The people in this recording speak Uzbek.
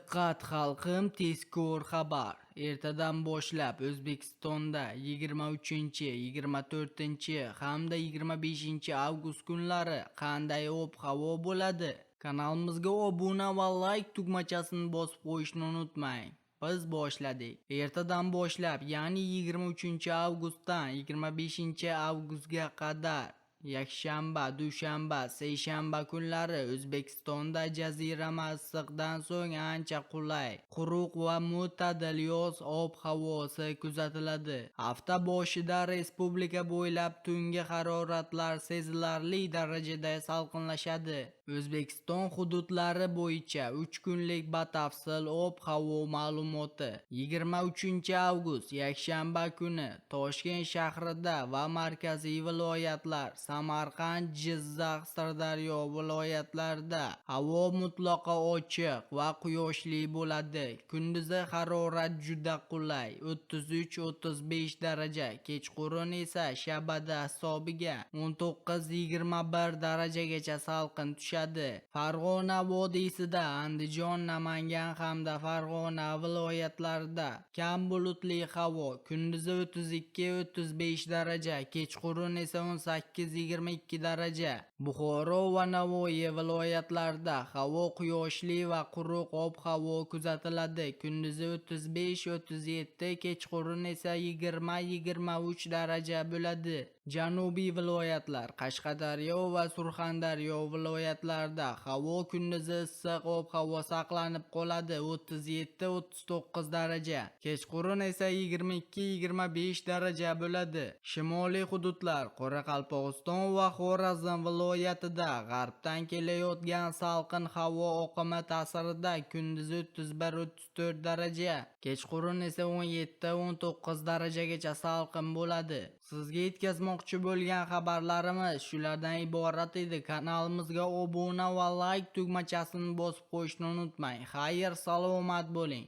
Diqqat xalqim, tezkor xabar. Ertadan boshlab O'zbekistonda 23, 24 hamda 25 avgust kunlari qanday ob-havo bo'ladi? Kanalimizga obuna va like tugmachasini bosib qo'yishni unutmang. Biz boshladik. Ertadan boshlab, ya'ni 23 avgustdan 25 avgustga qadar yakshanba, dushanba, seshanba kunlari O'zbekistonda jazirama issiqdan so'ng ancha qulay, quruq va mo'tadil yoz ob-havosi kuzatiladi. Hafta boshida respublika bo'ylab tungi haroratlar sezilarli darajada salqinlashadi. O'zbekiston hududlari bo'yicha 3 kunlik batafsil ob-havo ma'lumoti. 23 avgust yakshanba kuni Toshkent shahrida va markaziy viloyatlar Samarqand, Jizzax, Sirdaryo viloyatlarida havo mutlaqo ochiq va quyoshli bo'ladi. Kunduzi harorat juda qulay, 33-35 daraja, kechqurun esa shabada hisobiga 19-21 darajagacha salqin tushadi. Farg'ona vodiysida, Andijon, Namangan hamda Farg'ona viloyatlarida kam bulutli havo, kunduzi 32-35 daraja, kechqurun esa 18-22 daraja. Buxoro va Navoiy viloyatlarida havo quyoshli va quruq ob-havo kuzatiladi. Kunduzi 35-37, kechqurun esa 20-23 daraja bo'ladi. Janubiy viloyatlar Qashqadaryo va Surxondaryo viloyatlarida havo kunduzi issiq ob-havo saqlanib qoladi, 37-39 daraja. Kechqurun esa 22-25 daraja bo'ladi. Shimoliy hududlar Qoraqalpog'iston va Xorazm viloyatida g'arbdan kelayotgan salqin havo oqimi ta'sirida kunduzi 31-34 daraja, kechqurun esa 17-19 darajagacha salqin bo'ladi. Sizga yetkazmoqchi bo'lgan xabarlarimiz shulardan iborat edi. Kanalimizga obuna va like tugmachasini bosib qo'yishni unutmang. Xayr, salomat bo'ling.